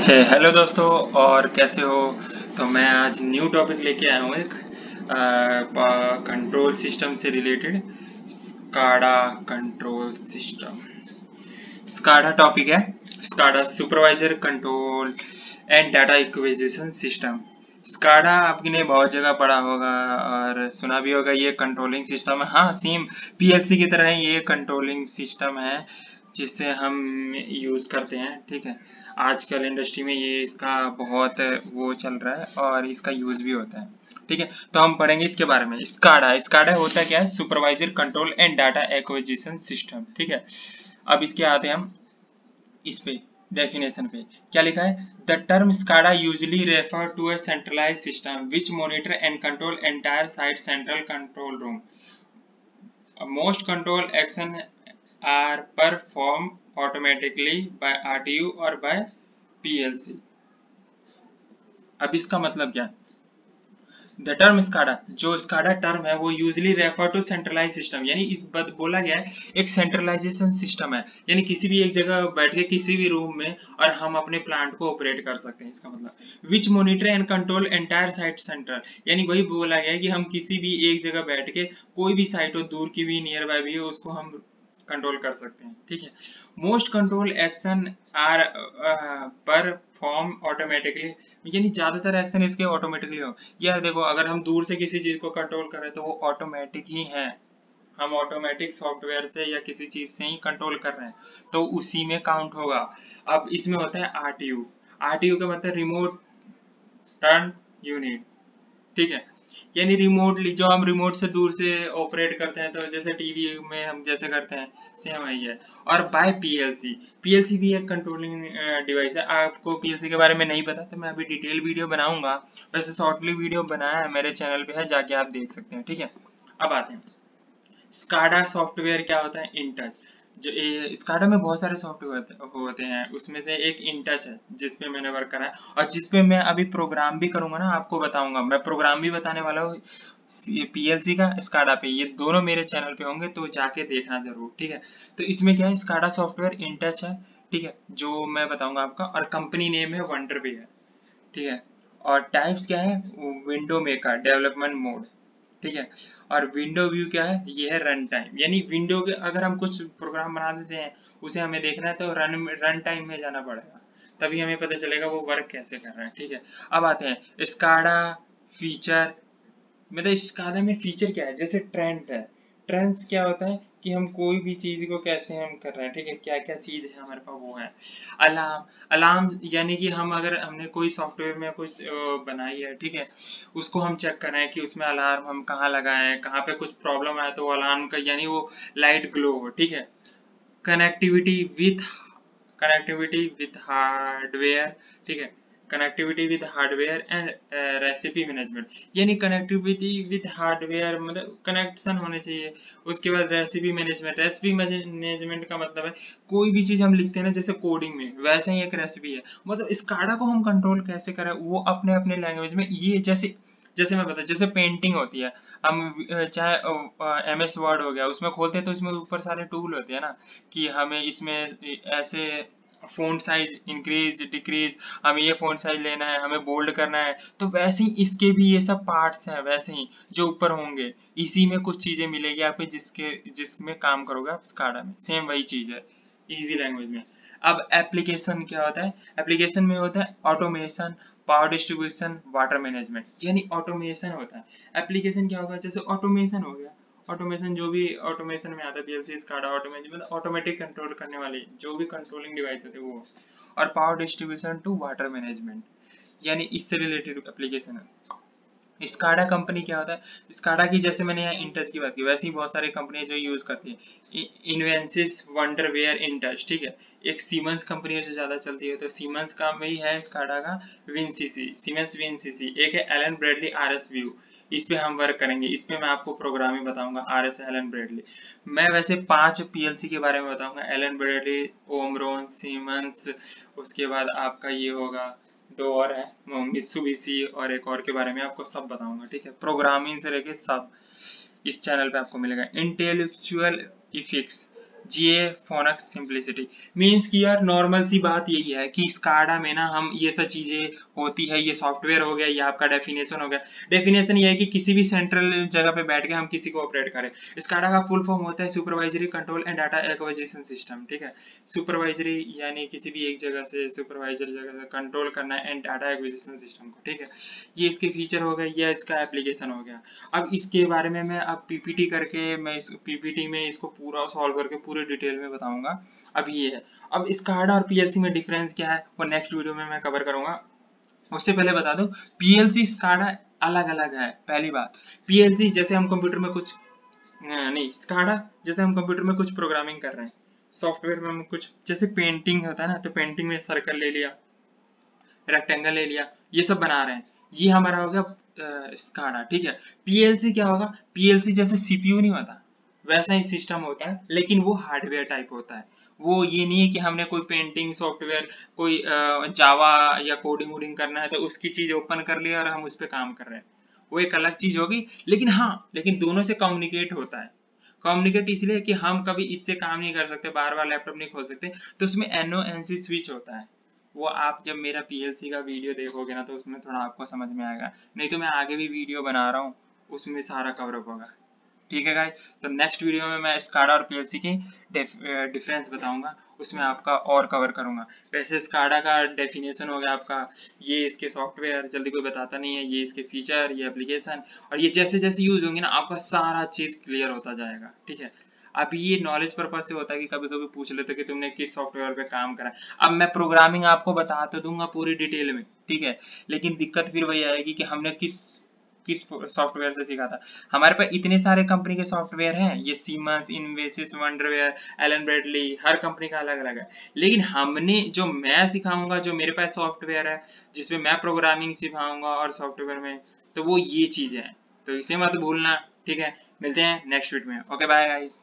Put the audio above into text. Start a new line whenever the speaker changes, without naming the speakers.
Hello दोस्तों, और कैसे हो। तो मैं आज न्यू टॉपिक लेके आया हूँ एक कंट्रोल सिस्टम से related. SCADA control system. SCADA topic है। SCADA supervisor control and data acquisition system. SCADA आपने बहुत जगह पढ़ा होगा और सुना भी होगा। ये कंट्रोलिंग सिस्टम है। हाँ, सेम पीएलसी की तरह ये कंट्रोलिंग सिस्टम है जिससे हम यूज करते हैं। ठीक है, आजकल इंडस्ट्री में ये इसका बहुत वो चल रहा है और इसका यूज भी होता है। ठीक है, तो हम पढ़ेंगे इसके बारे में। स्काडा स्काडा होता क्या है? Supervisor control and data acquisition system. ठीक है, अब इसके आते हैं हम इस पे डेफिनेशन पे। क्या लिखा है? The term SCADA usually refer to a centralized system which monitor and control entire site central control room. Most control action are perform automatically by RTU और बाय PLC। अब इसका मतलब क्या है? द टर्म स्काडा, जो स्काडा टर्म है वो usually refer to centralize system, यानी इस बात बोला गया है एक सेंट्रलाइजेशन सिस्टम है, यानी किसी भी एक जगह बैठ के किसी भी रूम में और हम अपने प्लांट को ऑपरेट कर सकते हैं। इसका मतलब which monitor and control entire site centre, यानी वही बोला गया है कि हम किसी भी एक जगह बैठ के कोई भी साइट हो, दूर की भी नियर बाय भी हो, उसको हम कंट्रोल कर सकते हैं। ठीक है, मोस्ट कंट्रोल एक्शन आर पर फॉर्म ऑटोमेटिकली, यानी ज्यादातर एक्शन इसके ऑटोमेटिकली हो। यार देखो, अगर हम दूर से किसी चीज को कंट्रोल कर रहे हैं तो वो ऑटोमेटिक ही है। हम ऑटोमेटिक सॉफ्टवेयर से या किसी चीज से ही कंट्रोल कर रहे हैं तो उसी में काउंट होगा। अब इसमें होता है RTU। RTU का मतलब रिमोट टर्न यूनिट। ठीक है, यानी रिमोटली, जो हम रिमोट से दूर से ऑपरेट करते हैं, तो जैसे टीवी में हम जैसे करते हैं, सेम वही है। और बाय PLC, PLC भी एक कंट्रोलिंग डिवाइस है। आपको PLC के बारे में नहीं पता तो मैं अभी डिटेल वीडियो बनाऊंगा। वैसे शॉर्टली वीडियो बनाया है, मेरे चैनल पे है, जाके आप देख सकते हैं। ठीक है, अब आते हैं स्काडा सॉफ्टवेयर क्या होता है। इनटच, जो स्काडा में बहुत सारे सॉफ्टवेयर होते हैं, उसमें से एक इनटच है जिसपे मैंने वर्क करा है और जिसपे मैं अभी प्रोग्राम भी करूंगा ना, आपको बताऊंगा। मैं प्रोग्राम भी बताने वाला हूँ PLC का, स्काडा पे। ये दोनों मेरे चैनल पे होंगे तो जाके देखना जरूर। ठीक है, तो इसमें क्या है, स्काडा सॉफ्टवेयर इनटच है। ठीक है, जो मैं बताऊंगा आपका, और कंपनी नेम है वंडरवे है। ठीक है, और टाइप्स क्या है? Window maker, development mode. ठीक है, और विंडो व्यू क्या है? ये है रन टाइम, यानी विंडो के अगर हम कुछ प्रोग्राम बना देते हैं, उसे हमें देखना है तो रन टाइम में जाना पड़ेगा, तभी हमें पता चलेगा वो वर्क कैसे कर रहा है। ठीक है, अब आते हैं स्काडा फीचर। मतलब स्काडा में फीचर क्या है? जैसे ट्रेंड है। ट्रेंड्स क्या होता है कि हम कोई भी चीज को कैसे हम कर रहे हैं। ठीक है, क्या क्या चीज है हमारे पास, वो है अलार्म। अलार्म यानी कि हम अगर हमने कोई सॉफ्टवेयर में कुछ बनाई है, ठीक है, उसको हम चेक कर रहे हैं कि उसमें अलार्म हम कहाँ लगाएं, कहाँ पे कुछ प्रॉब्लम आया तो वो अलार्म का, यानी वो लाइट ग्लो हो। ठीक है, कनेक्टिविटी विथ हार्डवेयर। ठीक है, connectivity with hardware and recipe management, यानी कनेक्टिविटी विद हार्डवेयर मतलब कनेक्शन होने चाहिए। उसके बाद रेसिपी मैनेजमेंट। रेसिपी मैनेजमेंट का मतलब है कोई भी चीज हम लिखते हैं ना, जैसे कोडिंग में, वैसे ही एक रेसिपी है। मतलब स्काडा को हम कंट्रोल कैसे करें, वो अपने अपने लैंग्वेज में। ये जैसे जैसे मैं बता, जैसे पेंटिंग होती है, हम चाहे MS वर्ड हो गया, उसमें खोलते हैं तो इसमें ऊपर सारे टूल होते हैं ना, कि हमें इसमें ऐसे फ़ॉन्ट साइज इंक्रीज डिक्रीज, हमें ये फ़ॉन्ट साइज लेना है, हमें बोल्ड करना है। तो वैसे ही इसके भी ये सब पार्ट्स हैं, वैसे ही जो ऊपर होंगे, इसी में कुछ चीज़ें मिलेगी आपको, जिसमें काम करोगे आप स्काडा में। सेम वही चीज़ है इजी लैंग्वेज में। अब एप्लीकेशन क्या होता है? एप्लीकेशन में होता है automation, power distribution, water management, यानी ऑटोमेशन होता है। एप्लीकेशन क्या होगा? जैसे ऑटोमेशन हो गया, ऑटोमेशन जो भी ऑटोमेशन में आता है, PLC SCADA ऑटोमेशन मतलब ऑटोमेटिक कंट्रोल करने वाली जो भी कंट्रोलिंग डिवाइस होते हैं वो। और power distribution to water management, यानी इससे रिलेटेड एप्लीकेशन है। स्काडा कंपनी क्या होता है? स्काडा की, जैसे मैंने यहाँ इंटच की बात की, वैसे ही बहुत सारी कंपनियां जो यूज करती है। इन्वेंसिस, वंडरवेयर, इंटच। ठीक है, एक सीमेंस कंपनी है जो ज्यादा चलती है, तो सीमेंस का में ही है स्काडा का विनसीसी, सीमेंस विनसीसी। एक है एलन ब्रेडली RS व्यू, इस पे हम वर्क करेंगे। इस पे मैं आपको प्रोग्रामिंग बताऊंगा, RS एलन ब्रेडली। मैं वैसे 5 PLC के बारे में बताऊंगा, एलन ब्रेडली, ओमरोन, सीमेंस, उसके बाद आपका ये होगा, दो और है मित्सुबिशी, और एक और के बारे में आपको सब बताऊंगा। ठीक है, प्रोग्रामिंग से लेके सब इस चैनल पे आपको मिलेगा। इंटेलेक्चुअल इफिक्स, GA फोनक्स सिंप्लिसिटी मीन्स कि यार नॉर्मल सी बात यही है कि स्काडा में ना हम ये सब चीजें होती है, ये सॉफ्टवेयर हो गया, ये आपका डेफिनेशन हो गया। डेफिनेशन ये है कि किसी भी सेंट्रल जगह पे बैठ के हम किसी को ऑपरेट करें। स्काडा का फुल फॉर्म होता है supervisory control and data acquisition system, ठीक है। सुपरवाइजरी यानी किसी भी एक जगह से सुपरवाइजर जगह से कंट्रोल करना एंड डाटा एक्विजिशन सिस्टम को, ठीक है। ये इसके फीचर हो गए, ये इसका एप्लीकेशन हो गया। अब इसके बारे में मैं अब पीपीटी करके मैं इस पीपीटी में इसको पूरा सॉल्व करके पूरे डिटेल में बताऊंगा। अब ये है, अब स्काडा और पीएलसी में डिफरेंस क्या है वो नेक्स्ट वीडियो में मैं कवर करूंगा। उससे पहले बता दूं पीएलसी स्काडा अलग अलग है। पहली बात, पीएलसी जैसे हम कंप्यूटर में कुछ नहीं, स्काडा जैसे हम कंप्यूटर में कुछ प्रोग्रामिंग कर रहे हैं, सॉफ्टवेयर में हम कुछ जैसे पेंटिंग होता है ना, तो पेंटिंग में सर्कल ले लिया, रेक्टेंगल ले लिया, ये सब बना रहे हैं, ये हमारा हो गया स्काडा, ठीक है। पीएलसी क्या होगा, पीएलसी जैसे सीपीयू नहीं होता वैसा ही सिस्टम होता है, लेकिन वो हार्डवेयर टाइप होता है। वो ये नहीं है कि हमने कोई पेंटिंग सॉफ्टवेयर कोई जावा या कोडिंग वोडिंग करना है तो उसकी चीज ओपन कर लिया और हम उस पर काम कर रहे हैं, वो एक अलग चीज होगी। लेकिन हाँ, लेकिन दोनों से कम्युनिकेट होता है। कम्युनिकेट इसलिए कि हम कभी इससे काम नहीं कर सकते, बार बार लैपटॉप नहीं खोल सकते, तो उसमें NONC स्विच होता है। वो आप जब मेरा पीएलसी का वीडियो देखोगे ना तो उसमें थोड़ा आपको समझ में आएगा, नहीं तो मैं आगे भी वीडियो बना रहा हूँ उसमें सारा कवर अप होगा, ठीक है गाइस। तो नेक्स्ट वीडियो में मैं स्काडा और पीएलसी की डिफरेंस बताऊंगा, उसमें आपका और कवर करूंगा। वैसे स्काडा का डेफिनेशन हो गया आपका, ये इसके सॉफ्टवेयर जल्दी कोई बताता नहीं है, ये इसके फीचर, ये एप्लीकेशन, और ये जैसे जैसे यूज होंगे ना आपका सारा चीज क्लियर होता जाएगा, ठीक है। अभी ये नॉलेज पर्पज से होता है कि कभी कभी पूछ लेते कि तुमने किस सॉफ्टवेयर पे काम करा। अब मैं प्रोग्रामिंग आपको बता तो दूंगा पूरी डिटेल में, ठीक है, लेकिन दिक्कत फिर वही आएगी कि हमने किस किस सॉफ्टवेयर से सीखा था। हमारे पास इतने सारे कंपनी के सॉफ्टवेयर हैं, ये सीमेंस, इन्वेसिस, वंडरवेयर, एलन ब्रैडली, हर कंपनी का अलग अलग है। लेकिन हमने जो मैं सिखाऊंगा, जो मेरे पास सॉफ्टवेयर है जिसमें मैं प्रोग्रामिंग सिखाऊंगा और सॉफ्टवेयर में, तो वो ये चीजें हैं, तो इसे मत भूलना, ठीक है। मिलते हैं नेक्स्ट वीडियो में, ओके बाय गाइस।